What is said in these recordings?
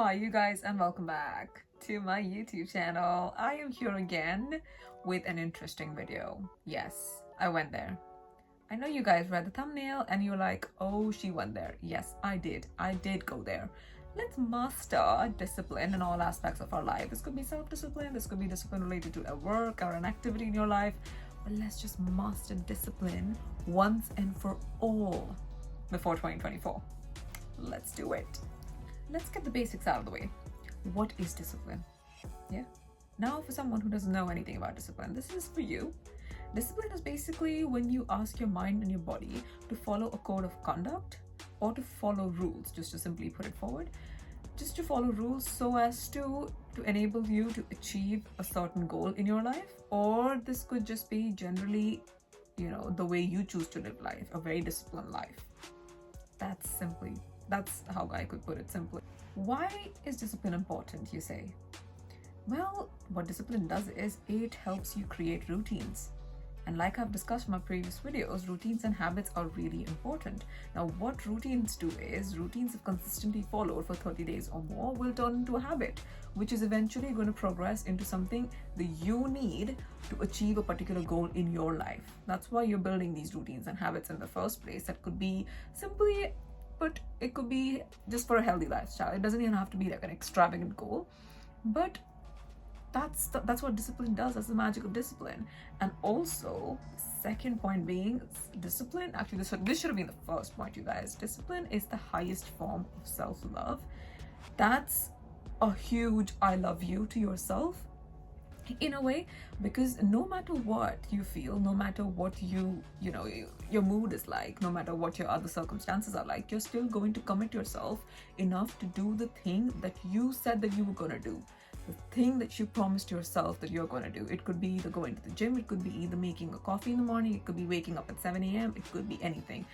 Hi you guys, and welcome back to my YouTube channel. I am here again with an interesting video. Yes, I went there. I know you guys read the thumbnail and you're like, oh, she went there. Yes, I did go there. Let's master discipline in all aspects of our life. This could be self-discipline, this could be discipline related to a work or an activity in your life, but let's just master discipline once and for all before 2024. Let's do it. Let's get the basics out of the way. What is discipline? Yeah. Now, for someone who doesn't know anything about discipline, this is for you. Discipline is basically when you ask your mind and your body to follow a code of conduct or to follow rules, just to simply put it forward, just to follow rules so as to enable you to achieve a certain goal in your life. Or this could just be generally, the way you choose to live life, a very disciplined life. That's how I could put it simply. Why is discipline important, you say? Well, what discipline does is it helps you create routines. And like I've discussed in my previous videos, routines and habits are really important. Now, what routines do is, routines if consistently followed for 30 days or more will turn into a habit, which is eventually going to progress into something that you need to achieve a particular goal in your life. That's why you're building these routines and habits in the first place. That could be simply, but it could be just for a healthy lifestyle. It doesn't even have to be like an extravagant goal, but that's what discipline does. That's the magic of discipline. And also, second point being, discipline, actually this should have been the first point, you guys. Discipline is the highest form of self-love. That's a huge I love you to yourself, in a way, because no matter what you feel, no matter what your mood is like, no matter what your other circumstances are like, you're still going to commit yourself enough to do the thing that you said that you were going to do, the thing that you promised yourself that you're going to do. It could be either going to the gym, it could be either making a coffee in the morning, it could be waking up at 7 a.m, it could be anything,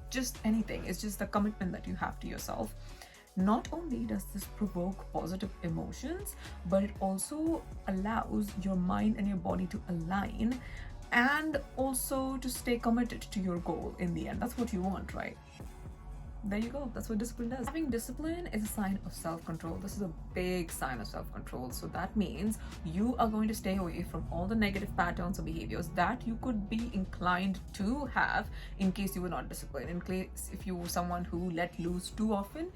just anything. It's just the commitment that you have to yourself. Not only does this provoke positive emotions, but it also allows your mind and your body to align and also to stay committed to your goal in the end. That's what you want, right? There you go. That's what discipline does. Having discipline is a sign of self-control. This is a big sign of self-control. So that means you are going to stay away from all the negative patterns or behaviors that you could be inclined to have in case you were not disciplined. In case if you were someone who let loose too often,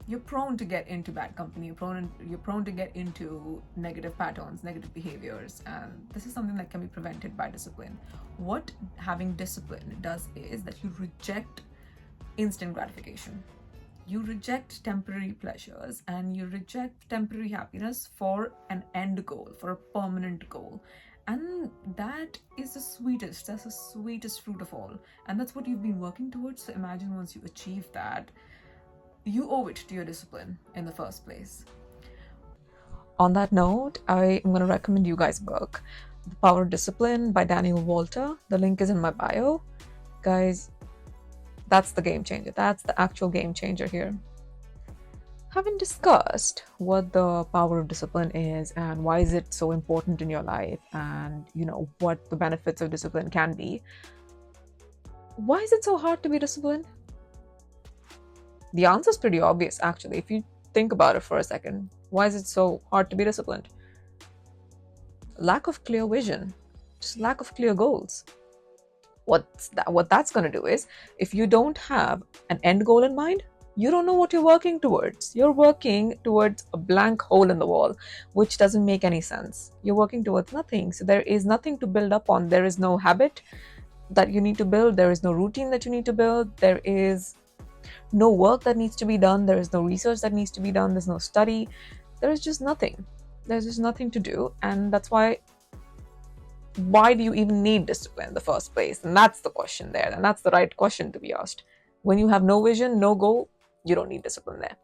you're prone to get into bad company, you're prone to get into negative patterns, negative behaviors, and this is something that can be prevented by discipline. What having discipline does is that you reject instant gratification. You reject temporary pleasures and you reject temporary happiness for an end goal, for a permanent goal. And that's the sweetest fruit of all. And that's what you've been working towards. So imagine once you achieve that, you owe it to your discipline in the first place. On that note, I am going to recommend you guys a book, The Power of Discipline by Daniel Walter. The link is in my bio. Guys, that's the game changer. That's the actual game changer here. Having discussed what the power of discipline is and why is it so important in your life, and what the benefits of discipline can be, why is it so hard to be disciplined? The answer is pretty obvious, actually, if you think about it for a second. Why is it so hard to be disciplined? Lack of clear vision, just lack of clear goals. What that's going to do is, if you don't have an end goal in mind, you don't know what you're working towards. You're working towards a blank hole in the wall, which doesn't make any sense. You're working towards nothing. So there is nothing to build up on. There is no habit that you need to build. There is no routine that you need to build. There is no work that needs to be done. There is no research that needs to be done. There's no study. There is just nothing. There's just nothing to do. And that's why do you even need discipline in the first place? And that's the question there. And that's the right question to be asked. When you have no vision, no goal, you don't need discipline there.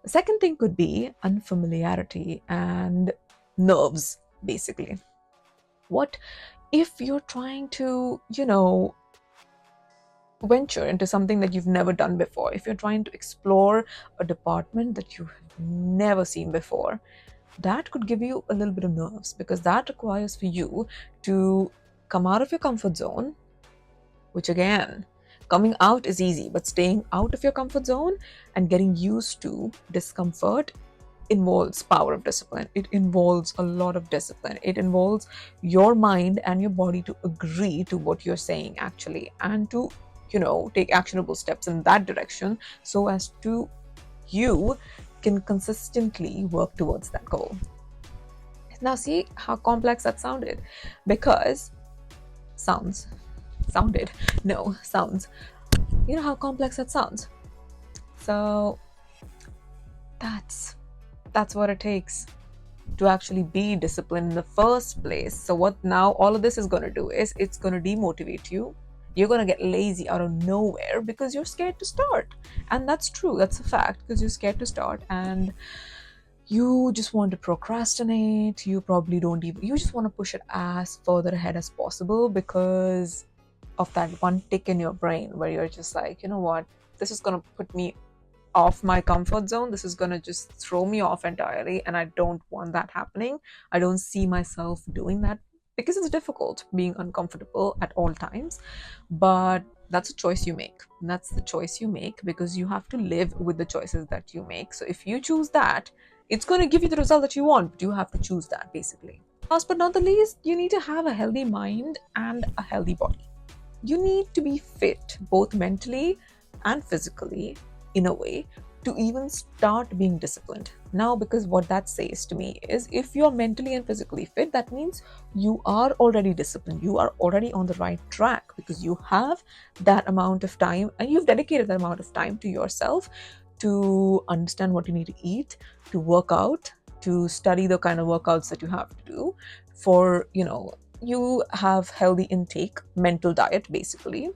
The second thing could be unfamiliarity and nerves, basically. What if you're trying to, venture into something that you've never done before? If you're trying to explore a department that you've never seen before, that could give you a little bit of nerves, because that requires for you to come out of your comfort zone, which again, Coming out is easy, but staying out of your comfort zone and getting used to discomfort involves power of discipline. It involves a lot of discipline. It involves your mind and your body to agree to what you're saying actually, and to, take actionable steps in that direction so as to you can consistently work towards that goal. Now see how complex that sounded, because sounded no sounds you know how complex that sounds. So that's what it takes to actually be disciplined in the first place. So what now all of this is going to do is it's going to demotivate you. You're going to get lazy out of nowhere because you're scared to start. And that's true, that's a fact, because you're scared to start and you just want to procrastinate. You probably don't even, you just want to push it as further ahead as possible because of that one tick in your brain where you're just like, you know what, this is going to put me off my comfort zone. This is going to just throw me off entirely, and I don't want that happening. I don't see myself doing that because it's difficult being uncomfortable at all times. But that's a choice you make. That's the choice you make because you have to live with the choices that you make. So if you choose that, it's going to give you the result that you want, but you have to choose that basically. Last but not the least, you need to have a healthy mind and a healthy body. You need to be fit both mentally and physically in a way to even start being disciplined. Now, because what that says to me is if you're mentally and physically fit, that means you are already disciplined. You are already on the right track because you have that amount of time and you've dedicated that amount of time to yourself to understand what you need to eat, to work out, to study the kind of workouts that you have to do for, you have healthy intake, mental diet basically,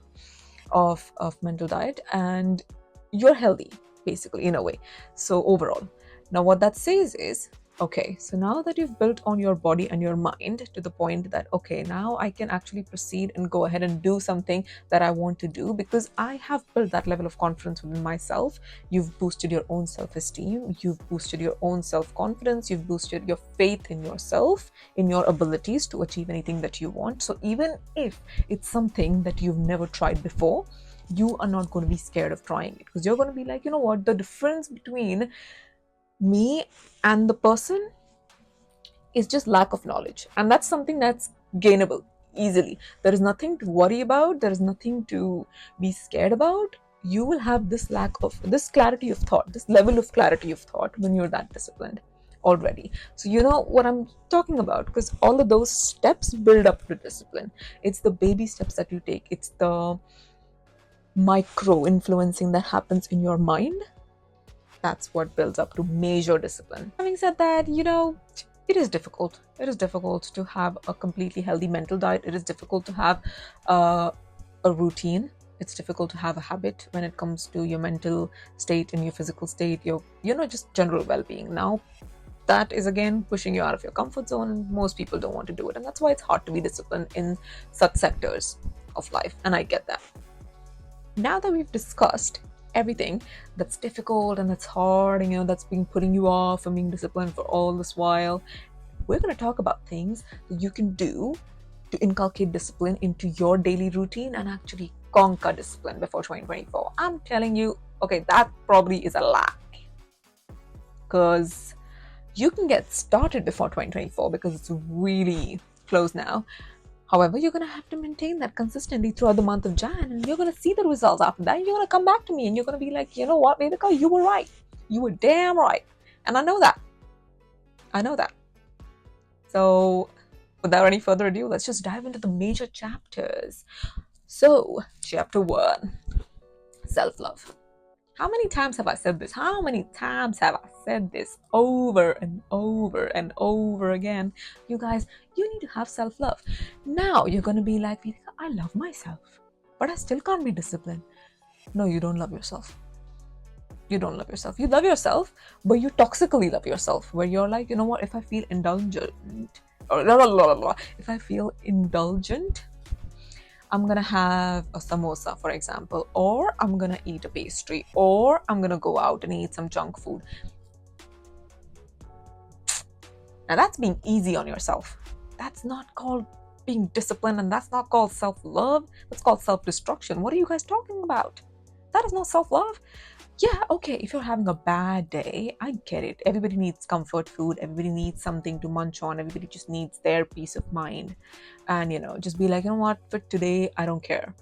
of mental diet, and you're healthy basically in a way. So overall, now what that says is, okay, so now that you've built on your body and your mind to the point that, okay, now I can actually proceed and go ahead and do something that I want to do because I have built that level of confidence within myself. You've boosted your own self-esteem, you've boosted your own self-confidence, you've boosted your faith in yourself, in your abilities to achieve anything that you want. So even if it's something that you've never tried before, you are not going to be scared of trying it because you're going to be like, you know what, the difference between me and the person is just lack of knowledge, and that's something that's gainable easily. There is nothing to worry about, there is nothing to be scared about. You will have this clarity of thought, this level of clarity of thought when you're that disciplined already. So you know what I'm talking about, because all of those steps build up to discipline. It's the baby steps that you take, it's the micro influencing that happens in your mind. That's what builds up to major discipline. Having said that, it is difficult. It is difficult to have a completely healthy mental diet. It is difficult to have a routine. It's difficult to have a habit when it comes to your mental state and your physical state, your, just general well-being. Now, that is again pushing you out of your comfort zone, and most people don't want to do it. And that's why it's hard to be disciplined in such sectors of life. And I get that. Now that we've discussed everything that's difficult and that's hard and that's been putting you off from being disciplined for all this while, we're going to talk about things that you can do to inculcate discipline into your daily routine and actually conquer discipline before 2024. I'm telling you, okay, that probably is a lie, because you can get started before 2024 because it's really close now. However, you're going to have to maintain that consistently throughout the month of Jan, and you're going to see the results after that. You're going to come back to me and you're going to be like, you know what, Vedika, you were right. You were damn right. And I know that. So without any further ado, let's just dive into the major chapters. So, chapter 1, self-love. How many times have I said this? How many times have I said this over and over and over again? You guys, you need to have self-love. Now you're going to be like, I love myself, but I still can't be disciplined. No, you don't love yourself. You don't love yourself. You love yourself, but you toxically love yourself, where you're like, you know what, if I feel indulgent, I'm gonna have a samosa, for example, or I'm gonna eat a pastry, or I'm gonna go out and eat some junk food. Now that's being easy on yourself. That's not called being disciplined, and that's not called self-love. That's called self-destruction. What are you guys talking about? That is not self-love. Yeah, okay, if you're having a bad day, I get it. Everybody needs comfort food. Everybody needs something to munch on. Everybody just needs their peace of mind. And, just be like, you know what, for today, I don't care.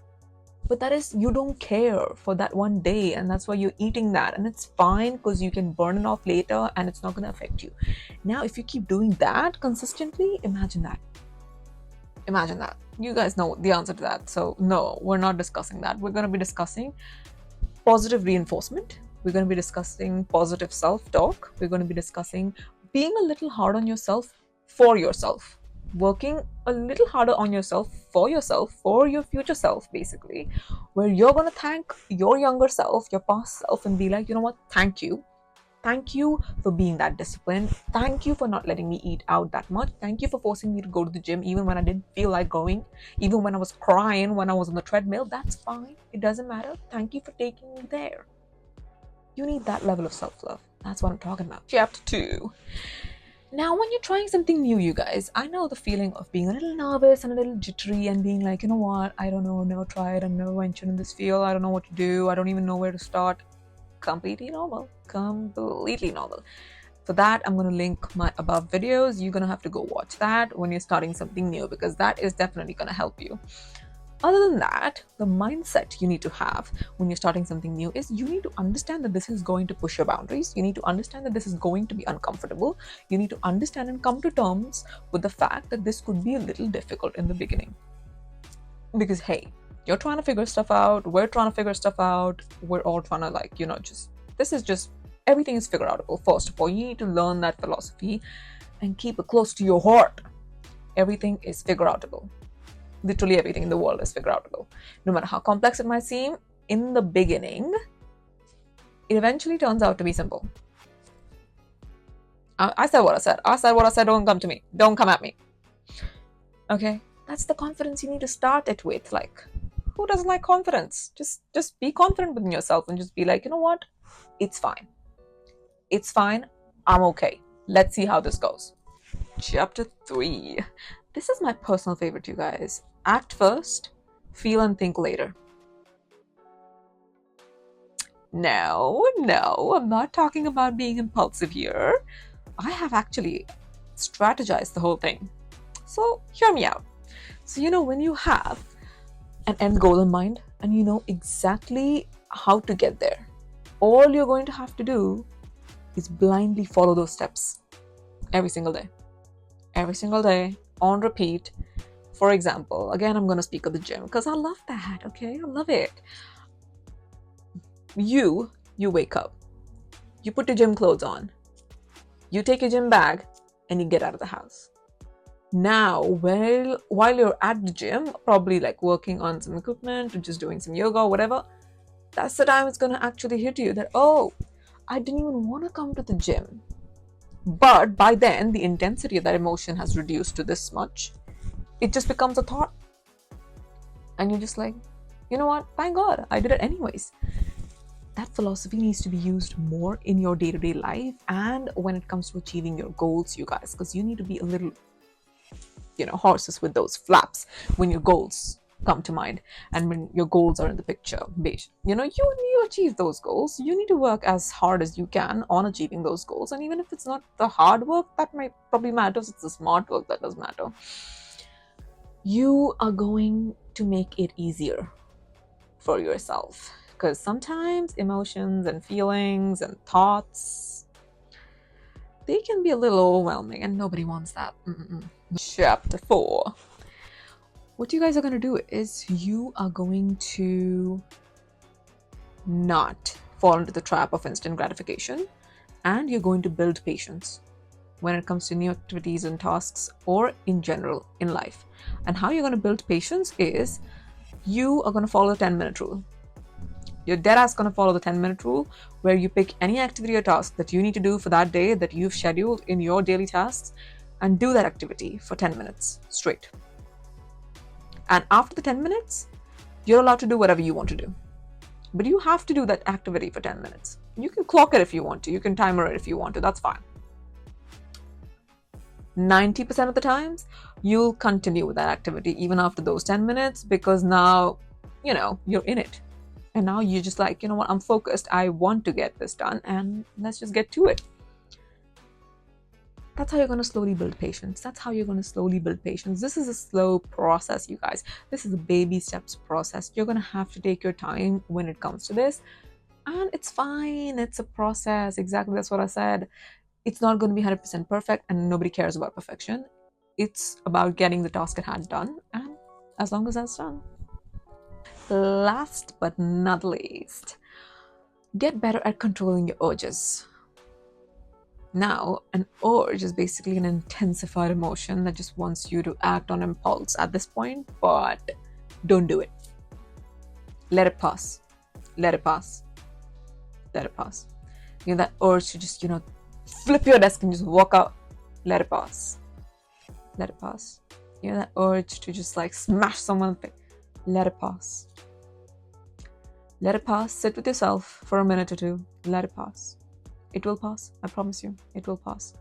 But that is, you don't care for that one day, and that's why you're eating that. And it's fine because you can burn it off later and it's not going to affect you. Now, if you keep doing that consistently, imagine that. Imagine that. You guys know the answer to that. So, no, we're not discussing that. We're going to be discussing positive reinforcement. We're going to be discussing positive self-talk. We're going to be discussing being a little hard on yourself for yourself. Working a little harder on yourself, for your future self, basically, where you're going to thank your younger self, your past self, and be like, you know what, thank you. Thank you for being that disciplined. Thank you for not letting me eat out that much. Thank you for forcing me to go to the gym even when I didn't feel like going, even when I was crying, when I was on the treadmill. That's fine. It doesn't matter. Thank you for taking me there. You need that level of self-love. That's what I'm talking about. Chapter 2. Now, when you're trying something new, you guys, I know the feeling of being a little nervous and a little jittery and being like, you know what, I don't know, never tried, I've never ventured in this field, I don't know what to do, I don't even know where to start. Completely normal. For that, I'm going to link my above videos. You're going to have to go watch that when you're starting something new, because that is definitely going to help you. Other than that, the mindset you need to have when you're starting something new is you need to understand that this is going to push your boundaries. You need to understand that this is going to be uncomfortable. You need to understand and come to terms with the fact that this could be a little difficult in the beginning. Because, hey, you're trying to figure stuff out. We're trying to figure stuff out. We're all trying to everything is figure outable. First of all, you need to learn that philosophy and keep it close to your heart. Everything is figure outable. Literally everything in the world is figure outable. No matter how complex it might seem, in the beginning, it eventually turns out to be simple. I said what I said. I said what I said. Don't come to me. Don't come at me. Okay? That's the confidence you need to start it with. Like, who doesn't like confidence? Just be confident within yourself and just be like, you know what? It's fine. It's fine. I'm okay. Let's see how this goes. Chapter 3. This is my personal favorite, you guys. Act first, feel and think later. No, I'm not talking about being impulsive here. I have actually strategized the whole thing. So hear me out. So, when you have an end goal in mind and you know exactly how to get there, all you're going to have to do is blindly follow those steps every single day. Every single day, on repeat. For example, again, I'm going to speak of the gym because I love that, okay? I love it. You wake up. You put your gym clothes on. You take your gym bag and you get out of the house. Now, while you're at the gym, probably like working on some equipment or just doing some yoga or whatever, that's the time it's going to actually hit you that, oh, I didn't even want to come to the gym. But by then, the intensity of that emotion has reduced to this much. It just becomes a thought. And you're just like, you know what? Thank God, I did it anyways. That philosophy needs to be used more in your day-to-day life and when it comes to achieving your goals, you guys, because you need to be a little, horses with those flaps when your goals come to mind and when your goals are in the picture. You achieve those goals. You need to work as hard as you can on achieving those goals. And even if it's not the hard work that might probably matters, it's the smart work that does matter. You are going to make it easier for yourself. Because sometimes emotions and feelings and thoughts, they can be a little overwhelming and nobody wants that. Chapter 4. What you guys are going to do is you are going to not fall into the trap of instant gratification, and you're going to build patience when it comes to new activities and tasks or in general in life. And how you're going to build patience is you are going to follow the 10-minute rule. You're dead ass going to follow the 10-minute rule where you pick any activity or task that you need to do for that day that you've scheduled in your daily tasks and do that activity for 10 minutes straight. And after the 10 minutes, you're allowed to do whatever you want to do. But you have to do that activity for 10 minutes. You can clock it if you want to. You can timer it if you want to. That's fine. 90% of the times, you'll continue with that activity even after those 10 minutes, because now, you're in it. And now you're just like, you know what, I'm focused. I want to get this done, and let's just get to it. That's how you're going to slowly build patience. That's how you're going to slowly build patience. This is a slow process, you guys. This is a baby steps process. You're going to have to take your time when it comes to this. And it's fine. It's a process. Exactly. That's what I said. It's not going to be 100% perfect, and nobody cares about perfection. It's about getting the task at hand done. And as long as that's done. Last but not least, get better at controlling your urges. Now, an urge is basically an intensified emotion that just wants you to act on impulse at this point, but don't do it. Let it pass. Let it pass. Let it pass. That urge to just, flip your desk and just walk out. Let it pass. Let it pass. That urge to just like smash someone. Let it pass. Let it pass. Sit with yourself for a minute or two. Let it pass. It will pass. I promise you, it will pass.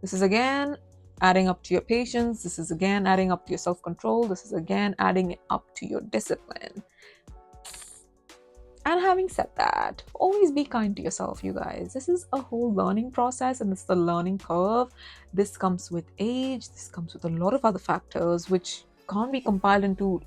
This is again adding up to your patience. This is again adding up to your self-control. This is again adding up to your discipline. And having said that, always be kind to yourself, you guys. This is a whole learning process, and it's the learning curve. This comes with age. This comes with a lot of other factors which can't be compiled into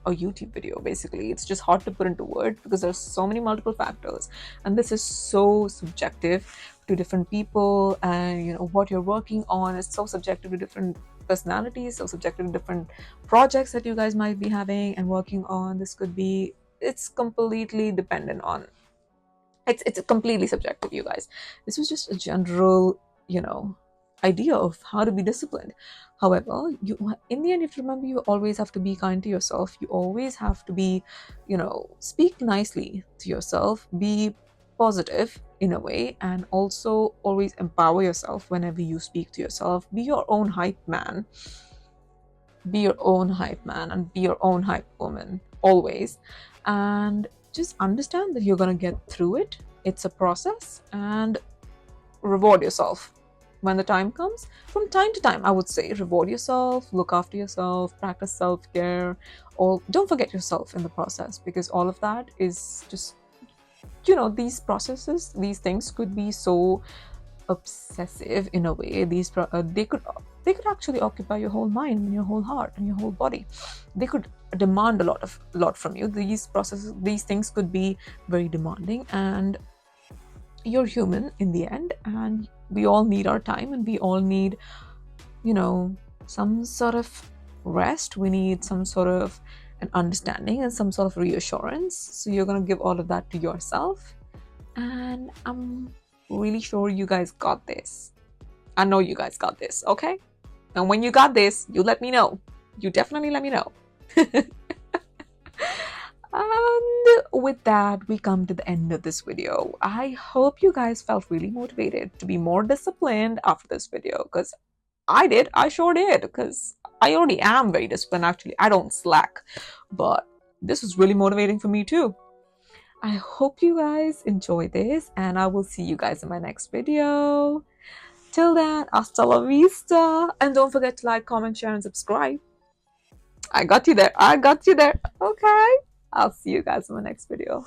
a YouTube video. Basically, it's just hard to put into words because there's so many multiple factors, and this is so subjective to different people. And what you're working on is so subjective to different personalities, so subjective to different projects that you guys might be having and working on. It's completely dependent on, it's completely subjective, you guys. This was just a general idea of how to be disciplined. However, in the end, you have to remember, you always have to be kind to yourself. You always have to be, speak nicely to yourself, be positive in a way, and also always empower yourself whenever you speak to yourself. Be your own hype man. Be your own hype man and be your own hype woman always. And just understand that you're going to get through it. It's a process, and reward yourself when the time comes. From time to time, I would say, reward yourself, look after yourself, practice self-care, or don't forget yourself in the process, because all of that is just, these processes, these things could be so obsessive in a way. They could actually occupy your whole mind and your whole heart and your whole body. They could demand a lot from you. These processes, these things could be very demanding, and you're human in the end, and we all need our time, and we all need some sort of rest. We need some sort of an understanding and some sort of reassurance. So you're going to give all of that to yourself, and I'm really sure you guys got this. I know you guys got this, okay? And when you got this, you let me know. You definitely let me know. And with that, we come to the end of this video. I hope you guys felt really motivated to be more disciplined after this video, because I did. I sure did, because I already am very disciplined. Actually, I don't slack, but this was really motivating for me too. I hope you guys enjoy this, and I will see you guys in my next video. Till then, hasta la vista. And don't forget to like, comment, share, and subscribe. I got you there. I got you there. Okay. I'll see you guys in my next video.